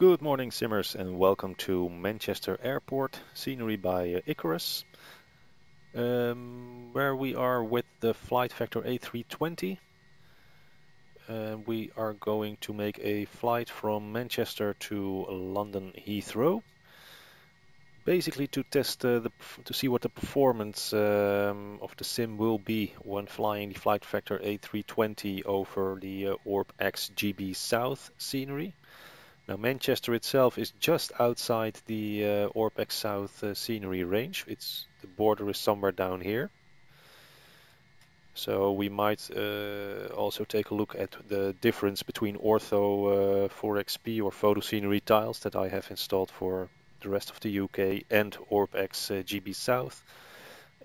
Good morning, simmers, and welcome to Manchester Airport, scenery by Icarus, where we are with the Flight Factor A320. We are going to make a flight from Manchester to London Heathrow, basically to test to see what the performance of the sim will be when flying the Flight Factor A320 over the ORBX GB South scenery. Now, Manchester itself is just outside the ORBX South scenery range. The border is somewhere down here. So we might also take a look at the difference between Ortho 4XP or photo scenery tiles that I have installed for the rest of the UK and ORBX GB South.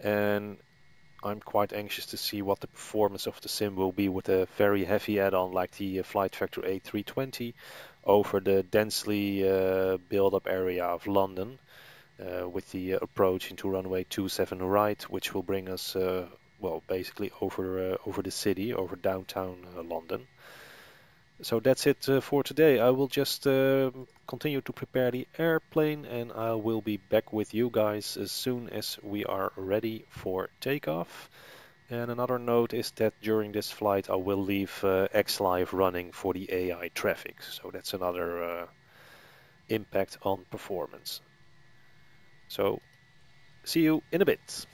And I'm quite anxious to see what the performance of the sim will be with a very heavy add-on like the Flight Factor A320 over the densely built-up area of London with the approach into runway 27 right, which will bring us well, basically over the city, over downtown London. So that's it for today. I will just continue to prepare the airplane, and I will be back with you guys as soon as we are ready for takeoff. And another note is that during this flight I will leave XLive running for the AI traffic. So that's another impact on performance. So see you in a bit.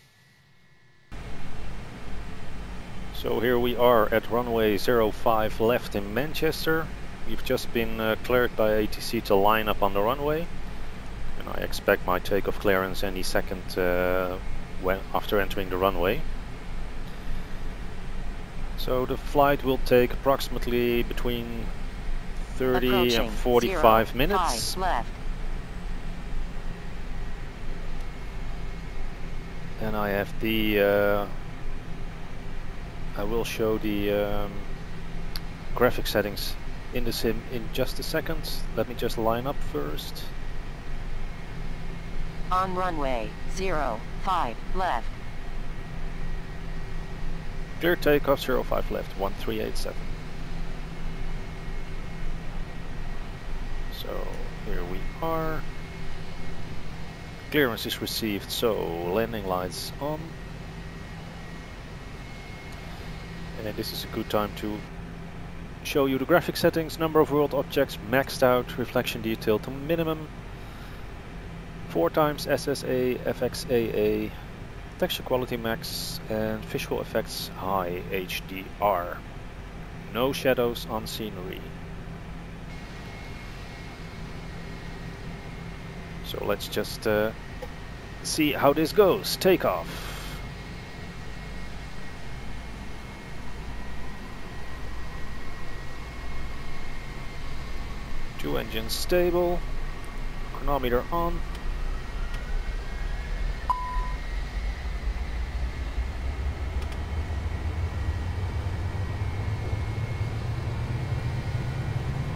So here we are at runway 05 left in Manchester. We've just been cleared by ATC to line up on the runway. And I expect my takeoff clearance any second after entering the runway. So the flight will take approximately between 30 and 45 minutes. Left. And I have the I will show the graphic settings in the sim in just a second. Let me just line up first. On runway 05 left. Clear takeoff 05 left, 1387. So here we are. Clearance is received, so landing lights on. And this is a good time to show you the graphic settings. Number of world objects maxed out, reflection detail to minimum. 4x SSA, FXAA. Texture quality max, and visual effects high HDR. No shadows on scenery. So let's just see how this goes. Takeoff. Two engines stable. Chronometer on.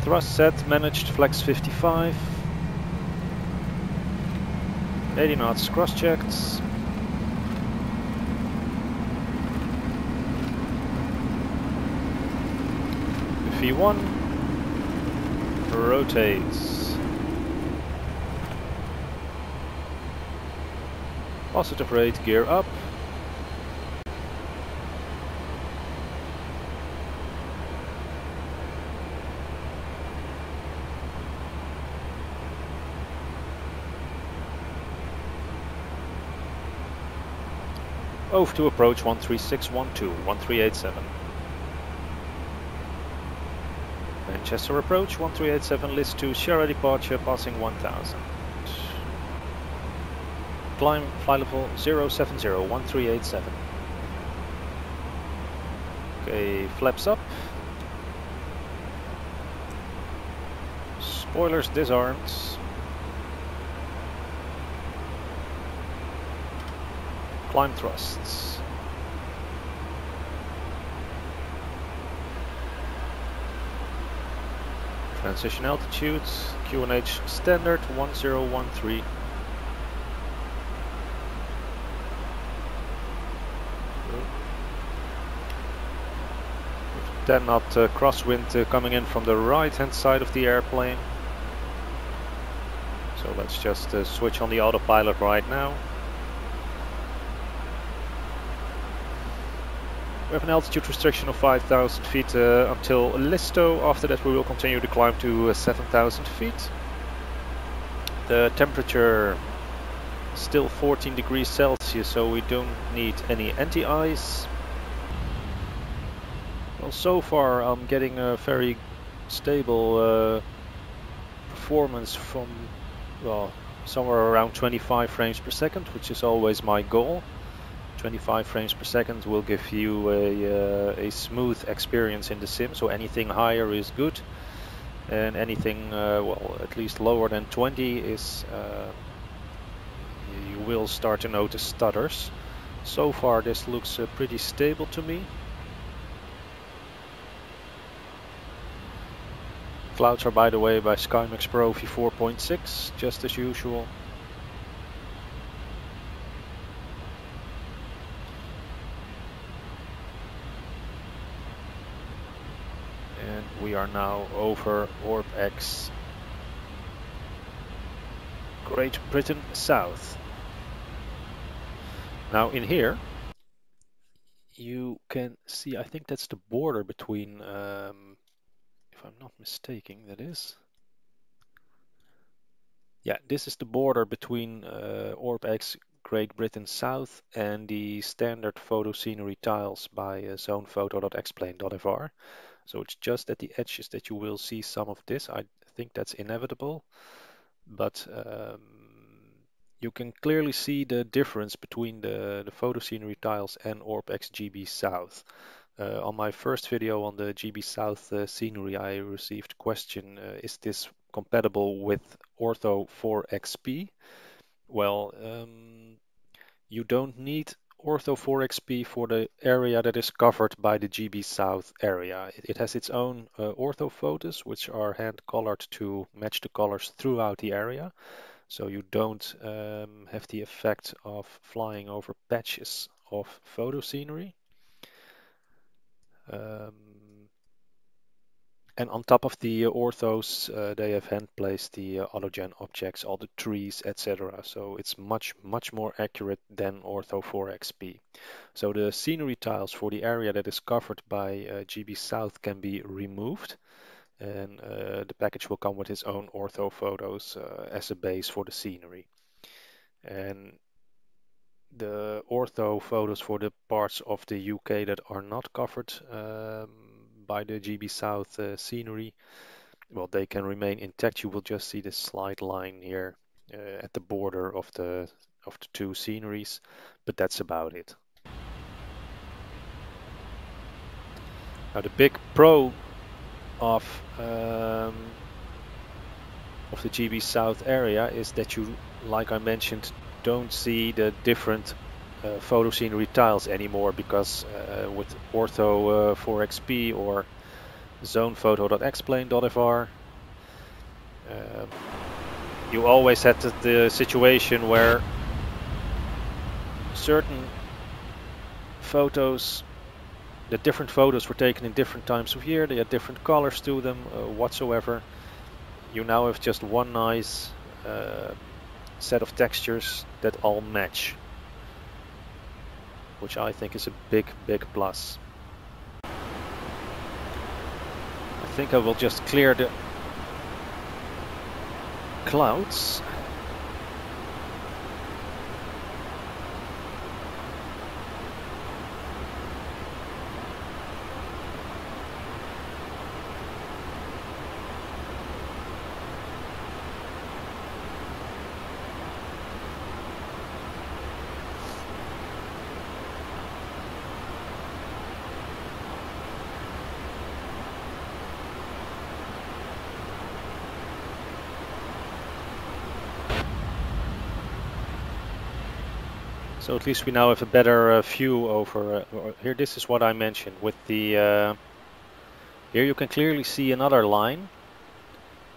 Thrust set, managed, flex 55. 80 knots, cross-checked. V1. Rotates. Positive rate, gear up. Over to approach 13612, 1387. Manchester approach 1387, list to Sierra departure passing 1000. Climb flight level 070, 1387. Okay, flaps up. Spoilers disarmed. Climb thrusts. Transition altitude, QNH standard 1013. Then not crosswind coming in from the right hand side of the airplane. So let's just switch on the autopilot right now. We have an altitude restriction of 5,000 feet until Listo. After that we will continue to climb to 7,000 feet. The temperature still 14 degrees Celsius, so we don't need any anti-ice. Well, so far I'm getting a very stable performance from, well, somewhere around 25 frames per second, which is always my goal. 25 frames per second will give you a smooth experience in the sim, so anything higher is good, and anything well, at least lower than 20 is you will start to notice stutters. So far this looks pretty stable to me. Clouds are, by the way, by SkyMax Pro v4.6, just as usual. And we are now over ORBX Great Britain South. Now in here you can see, I think that's the border between, if I'm not mistaken, that is. Yeah, this is the border between ORBX Great Britain South and the standard photo scenery tiles by zonephoto.xplane.fr. So it's just at the edges that you will see some of this. I think that's inevitable, but you can clearly see the difference between the photo scenery tiles and ORBX GB South. On my first video on the GB South scenery, I received a question, is this compatible with Ortho 4XP? Well, you don't need Ortho 4XP for the area that is covered by the GB South area. It has its own ortho photos, which are hand colored to match the colors throughout the area. So you don't have the effect of flying over patches of photo scenery. And on top of the orthos, they have hand placed the autogen objects, all the trees, etc. So it's much more accurate than Ortho 4XP. So the scenery tiles for the area that is covered by GB South can be removed, and the package will come with its own ortho photos as a base for the scenery. And the ortho photos for the parts of the UK that are not covered by the GB South scenery, well, they can remain intact. You will just see this slight line here at the border of the two sceneries, but that's about it. Now the big pro of the GB South area is that you, like I mentioned, don't see the different photo scenery tiles anymore, because with Ortho 4XP or zonephoto.xplane.fr you always had the situation where certain photos, the different photos were taken in different times of year, they had different colors to them whatsoever. You now have just one nice set of textures that all match, which I think is a big plus. I think I will just clear the clouds. So at least we now have a better view over here. This is what I mentioned with the here you can clearly see another line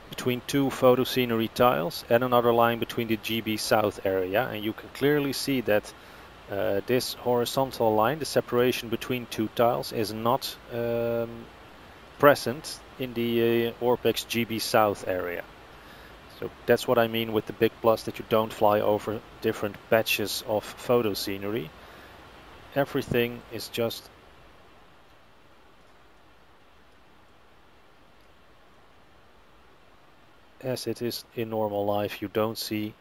between two photo scenery tiles and another line between the GB South area, and you can clearly see that this horizontal line, the separation between two tiles, is not present in the ORBX GB South area. So that's what I mean with the big plus, that you don't fly over different patches of photo scenery. Everything is just as it is in normal life. You don't see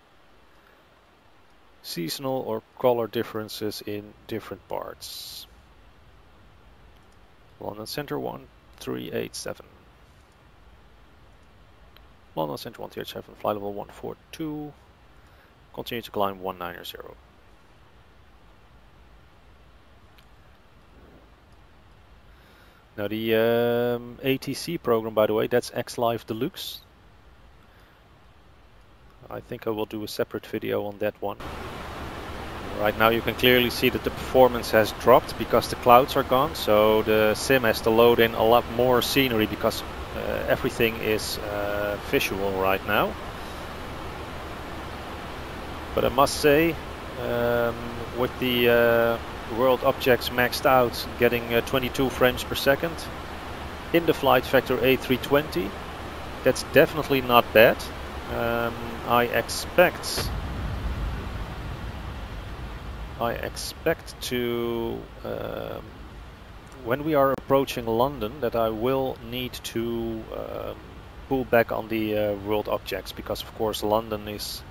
seasonal or color differences in different parts. London Center 1387. London Center 137, flight level 142. Continue to climb 190. Now the ATC program, by the way, that's X-Live Deluxe. I think I will do a separate video on that one. Right now you can clearly see that the performance has dropped because the clouds are gone, so the sim has to load in a lot more scenery because everything is visual right now. But I must say, with the world objects maxed out, getting 22 frames per second in the Flight Factor A320, that's definitely not bad. I expect to, when we are approaching London, that I will need to pull back on the world objects, because of course London is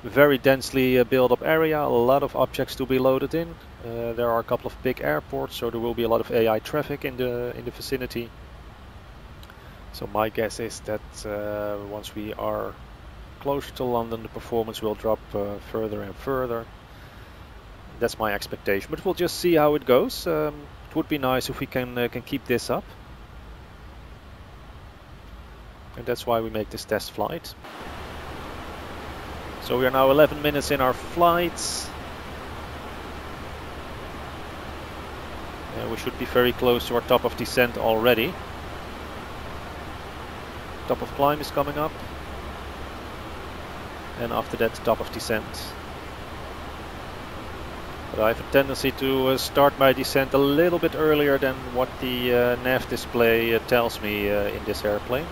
a very densely built up area, a lot of objects to be loaded in. There are a couple of big airports, so there will be a lot of AI traffic in the vicinity. So my guess is that once we are closer to London, the performance will drop further and further. That's my expectation, but we'll just see how it goes. It would be nice if we can keep this up, and that's why we make this test flight. So we are now 11 minutes in our flight. We should be very close to our top of descent already. Top of climb is coming up, and after that top of descent. But I have a tendency to start my descent a little bit earlier than what the nav display tells me in this airplane.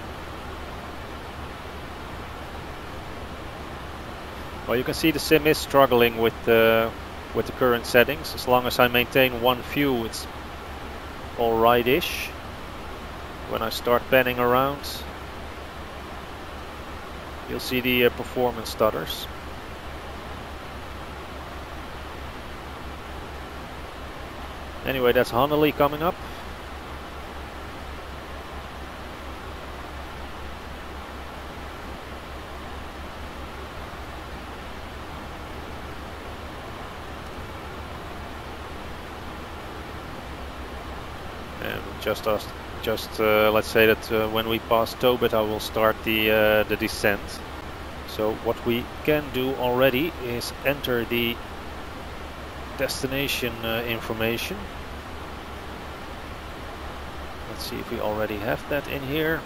Well, you can see the sim is struggling with the current settings. As long as I maintain one view, it's alright-ish. When I start panning around, you'll see the performance stutters. Anyway, that's Hanley coming up. And just let's say that when we pass Tobit, I will start the descent. So what we can do already is enter the destination information. Let's see if we already have that in here.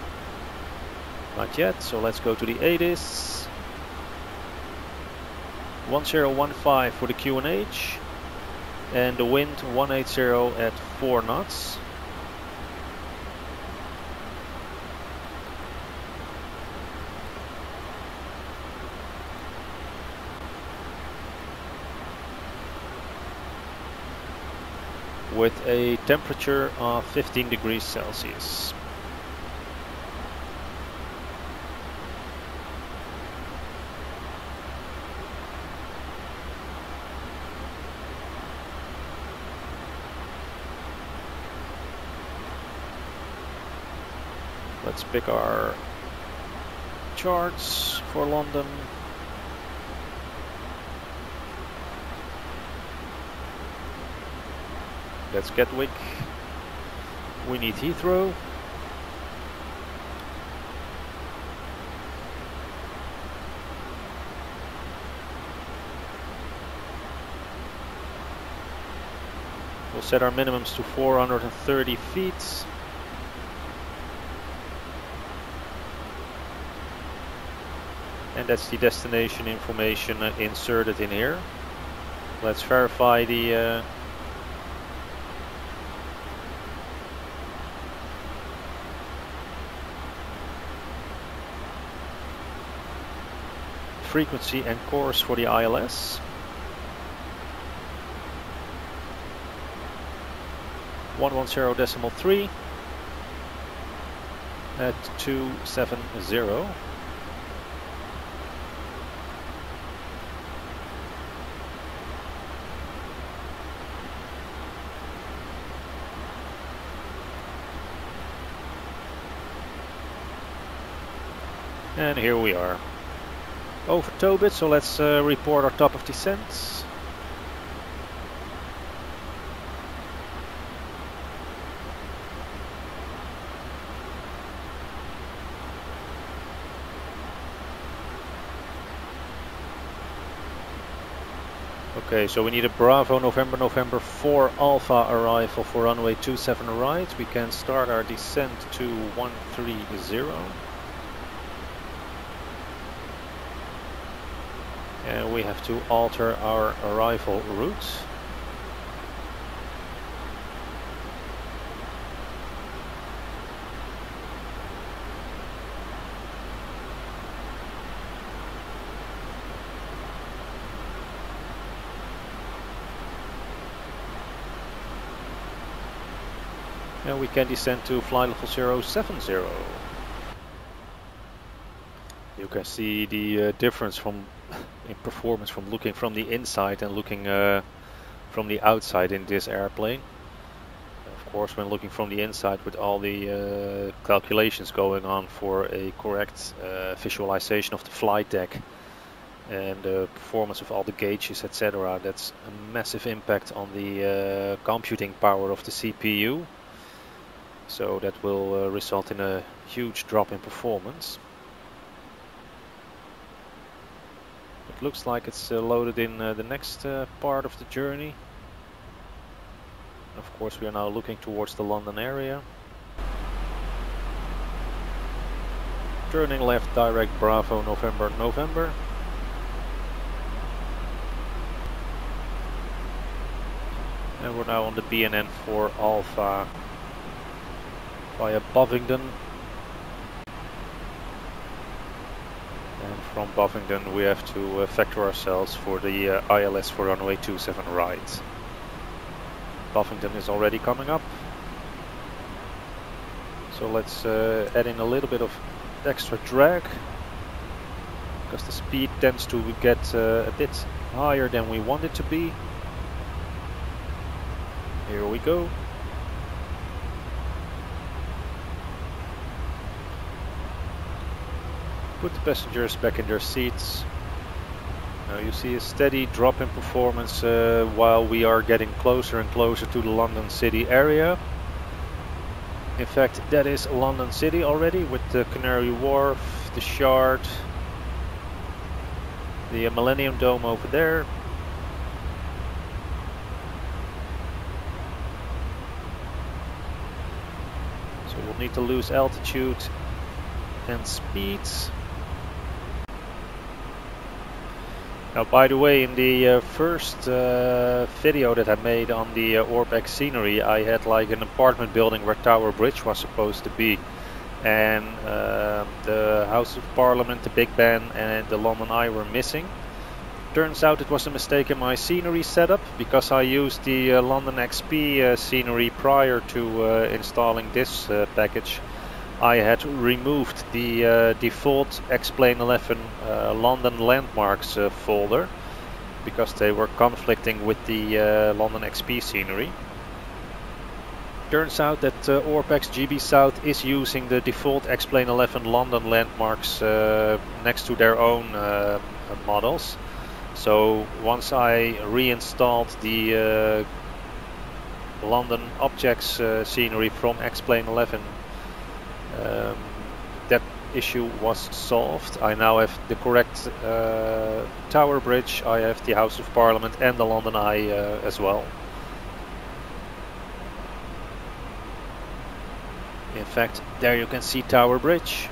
Not yet, so let's go to the ADIS. 1015 for the QNH, and the wind 180 at 4 knots. With a temperature of 15 degrees Celsius. Let's pick our charts for London. That's Gatwick. We need Heathrow. We'll set our minimums to 430 feet. And that's the destination information inserted in here. Let's verify the frequency and course for the ILS. 110.3 at 270. And here we are over Tobit, so let's report our top of descent. Okay, so we need a Bravo November November 4 Alpha arrival for runway 27 right. We can start our descent to 130. And we have to alter our arrival route. And we can descend to flight level 070. You can see the difference in performance from looking from the inside and looking from the outside in this airplane. Of course, when looking from the inside with all the calculations going on for a correct visualization of the flight deck and the performance of all the gauges, etc., that's a massive impact on the computing power of the CPU. So that will result in a huge drop in performance. It looks like it's loaded in the next part of the journey. Of course, we are now looking towards the London area. Turning left, direct Bravo November November. And we're now on the BNN for Alpha via Bovingdon. And from Bovingdon we have to factor ourselves for the ILS for runway 27 right. Bovingdon is already coming up. So let's add in a little bit of extra drag, because the speed tends to get a bit higher than we want it to be. Here we go. Put the passengers back in their seats. Now you see a steady drop in performance while we are getting closer and closer to the London City area. In fact, that is London City already, with the Canary Wharf, the Shard, the Millennium Dome over there. So we'll need to lose altitude and speeds. Now, by the way, in the first video that I made on the ORBX scenery, I had like an apartment building where Tower Bridge was supposed to be, and the House of Parliament, the Big Ben and the London Eye were missing. Turns out it was a mistake in my scenery setup, because I used the London XP scenery prior to installing this package. I had removed the default Explain 11 London landmarks folder, because they were conflicting with the London XP scenery. Turns out that ORBX GB South is using the default Explain 11 London landmarks next to their own models. So once I reinstalled the London Objects scenery from Explain 11, that issue was solved. I now have the correct Tower Bridge, I have the House of Parliament and the London Eye as well. In fact, there you can see Tower Bridge,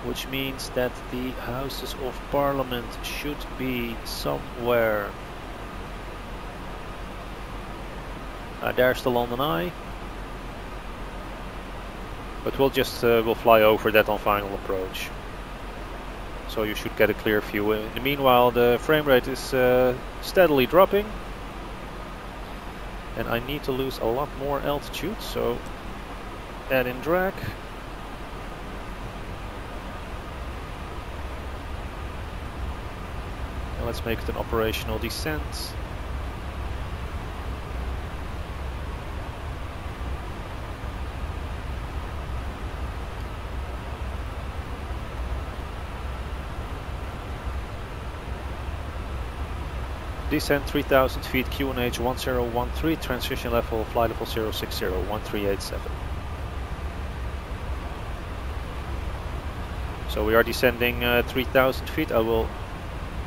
which means that the Houses of Parliament should be somewhere. There's the London Eye. But we'll just we'll fly over that on final approach. So you should get a clear view. In the meanwhile, the frame rate is steadily dropping. And I need to lose a lot more altitude, so add in drag. And let's make it an operational descent. Descent 3000 feet, QNH 1013, transition level, flight level 060, 1387. So we are descending 3000 feet. I will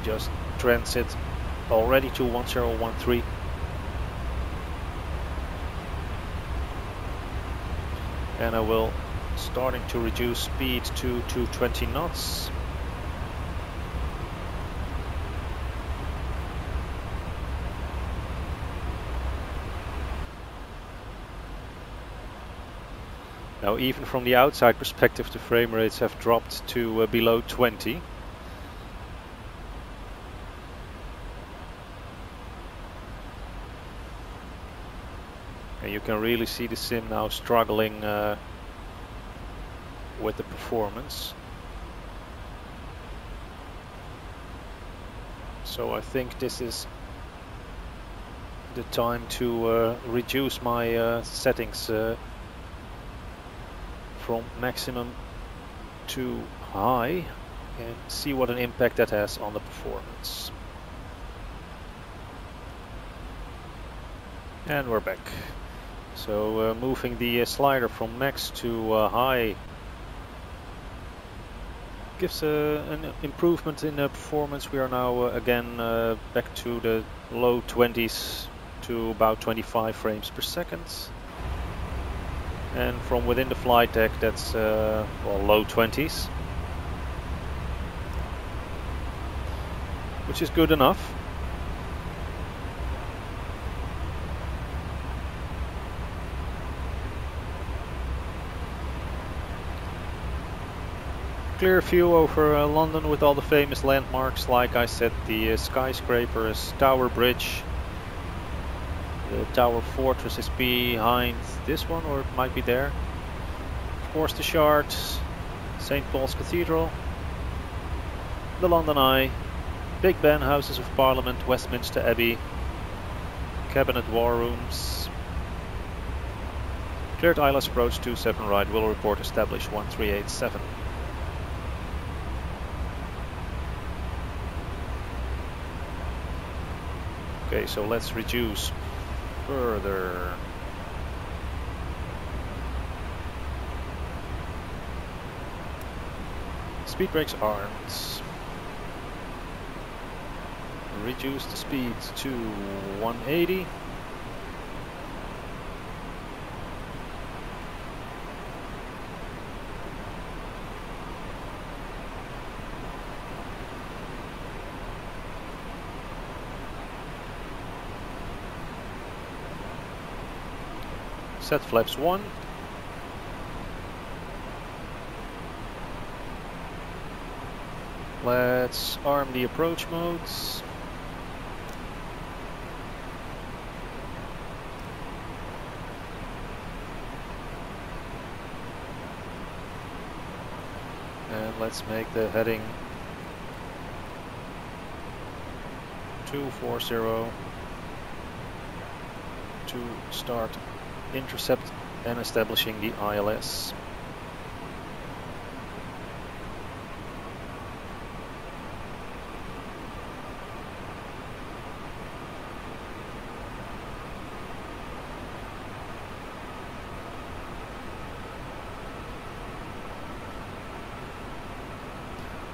just transit already to 1013. And I will starting to reduce speed to 220 knots. Now, even from the outside perspective, the frame rates have dropped to below 20. And you can really see the sim now struggling with the performance. So I think this is the time to reduce my settings from maximum to high and see what an impact that has on the performance. And we're back. So moving the slider from max to high gives an improvement in performance. We are now again back to the low 20s to about 25 frames per second. And from within the flight deck, that's well, low 20s, which is good enough. Clear view over London with all the famous landmarks, like I said, the skyscrapers, Tower Bridge. The Tower Fortress is behind this one, or it might be there. Of course, the Shard, St. Paul's Cathedral, the London Eye, Big Ben, Houses of Parliament, Westminster Abbey, Cabinet War Rooms. Cleared ILS approach 27 right, will report established 1387. Okay, so let's reduce further. Speed brakes armed. Reduce the speed to 180. Set flaps 1. Let's arm the approach modes. And let's make the heading 240 to start intercept and establishing the ILS.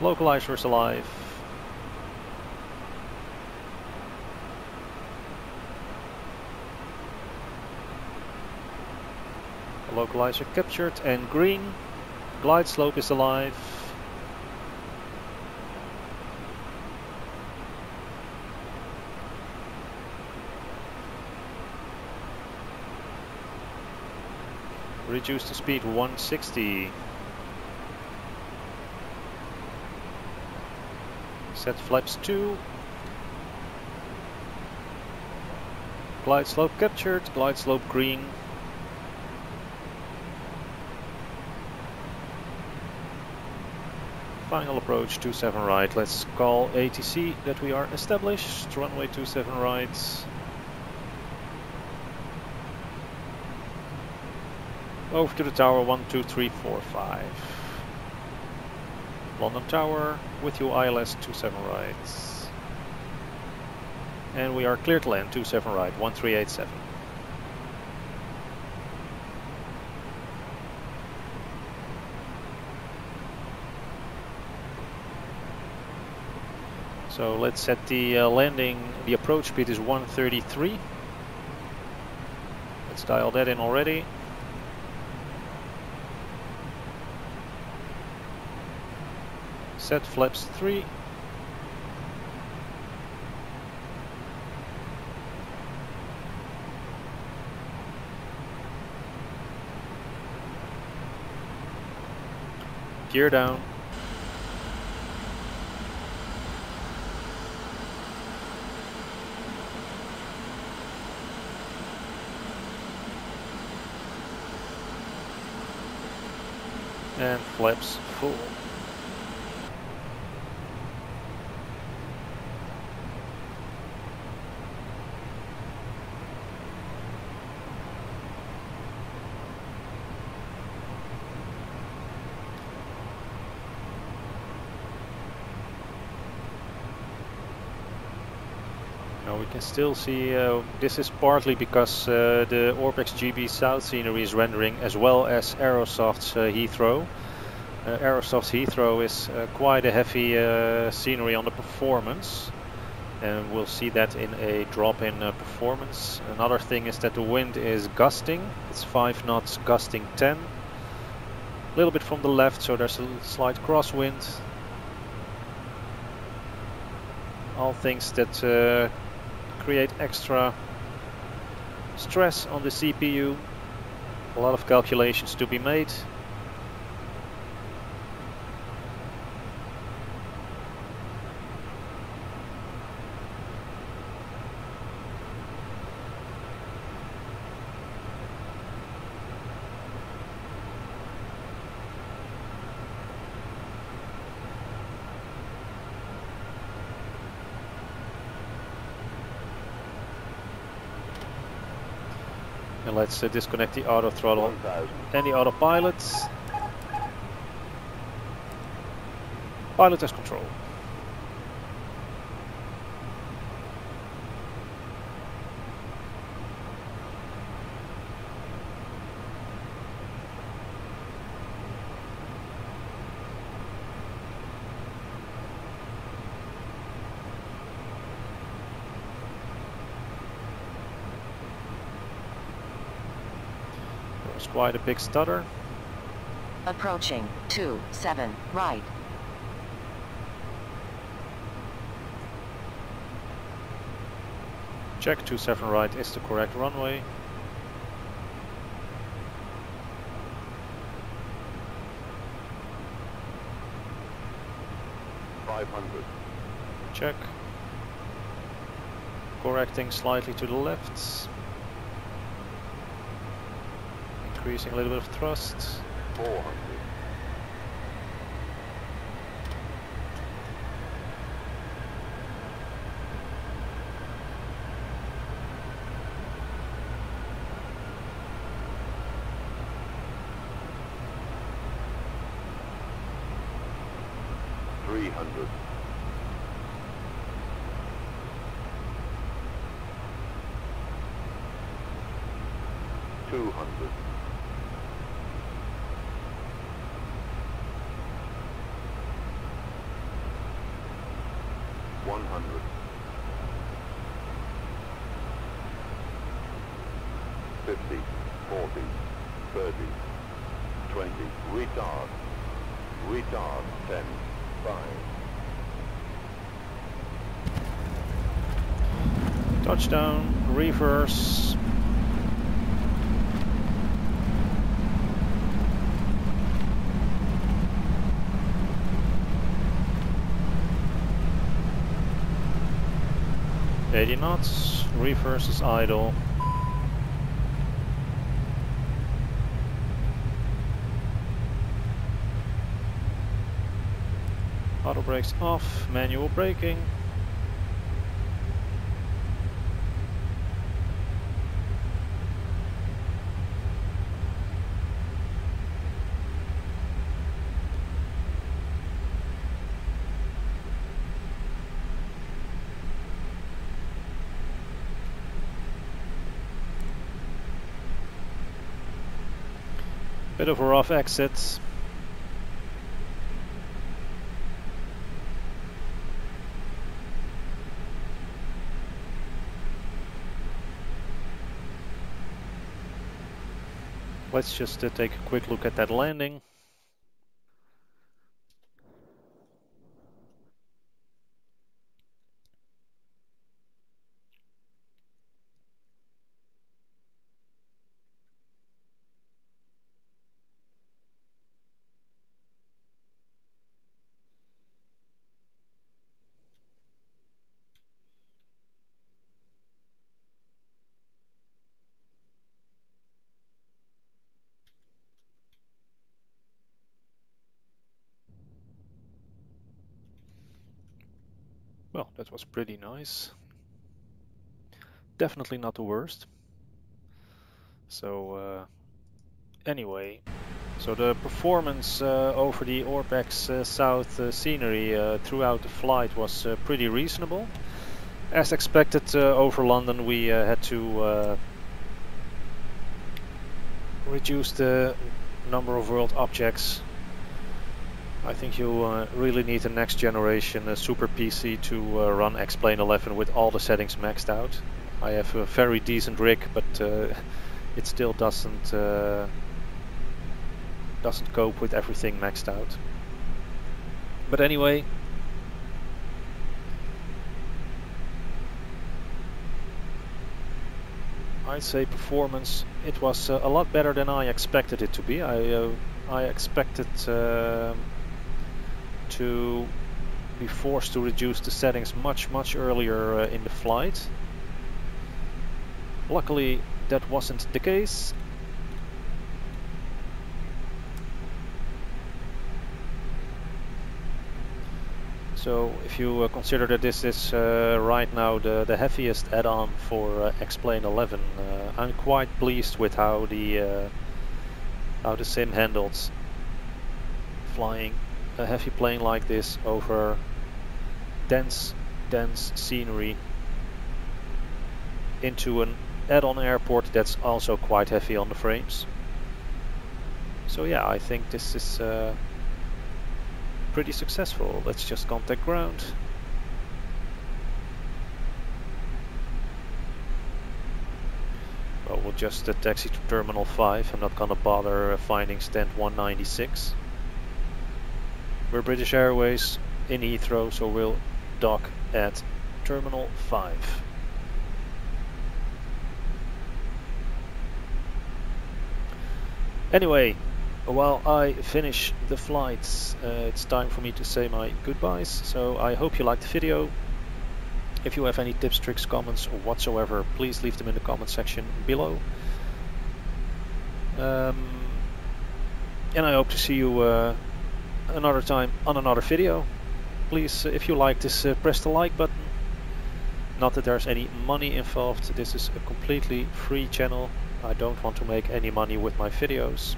Localizers alive. Localizer captured and green. Glide slope is alive. Reduce the speed 160. Set flaps 2. Glide slope captured, glide slope green. Final approach 27 right. Let's call ATC that we are established. Runway 27 right. Over to the tower 1, 2, 3, 4, 5. London Tower with you ILS 27 right. And we are clear to land 27 right, 1387. So let's set the landing, the approach speed is 133. Let's dial that in already. Set flaps 3. Gear down. And flaps full. Now we can still see, this is partly because the ORBX GB South scenery is rendering as well as Aerosoft's Heathrow. Aerosoft's Heathrow is quite a heavy scenery on the performance, and we'll see that in a drop in performance. Another thing is that the wind is gusting. It's 5 knots gusting 10. A little bit from the left, so there's a slight crosswind. All things that create extra stress on the CPU. A lot of calculations to be made. And let's disconnect the auto throttle and the autopilot. Pilot has control. Quite a big stutter. Approaching 27 right. Check 27 right is the correct runway. Check. Correcting slightly to the left. Increasing a little bit of thrust. 400. $300. 200. 100. 50, 40, 30, 20, retard, 10, 5. Touchdown, reverse. 80 knots, reverse is idle. Auto brakes off, manual braking. Bit of a rough exit. Let's just take a quick look at that landing. Well, that was pretty nice. Definitely not the worst. So anyway, so the performance over the ORBX South scenery throughout the flight was pretty reasonable. As expected, over London we had to reduce the number of world objects. I think you really need a next generation super PC to run X-Plane 11 with all the settings maxed out. I have a very decent rig, but it still doesn't cope with everything maxed out. But anyway, I'd say performance, it was a lot better than I expected it to be. I expected to be forced to reduce the settings much earlier in the flight. Luckily that wasn't the case. So if you consider that this is right now the heaviest add-on for X-Plane 11, I'm quite pleased with how the sim handled flying a heavy plane like this over dense scenery into an add-on airport that's also quite heavy on the frames. So yeah, I think this is pretty successful. Let's just contact ground. Well, we'll just taxi to Terminal 5. I'm not gonna bother finding stand 196. We're British Airways in Heathrow, so we'll dock at Terminal 5. Anyway, while I finish the flights, it's time for me to say my goodbyes. So I hope you liked the video. If you have any tips, tricks, comments or whatsoever, please leave them in the comment section below. And I hope to see you another time on another video. Please, if you like this, press the like button. Not that there's any money involved. This is a completely free channel. I don't want to make any money with my videos.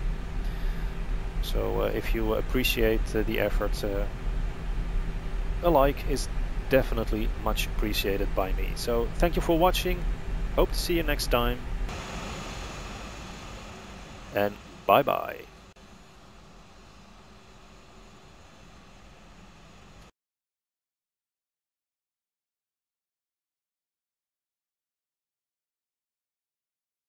So if you appreciate the effort, a like is definitely much appreciated by me. So thank you for watching. Hope to see you next time. And bye bye.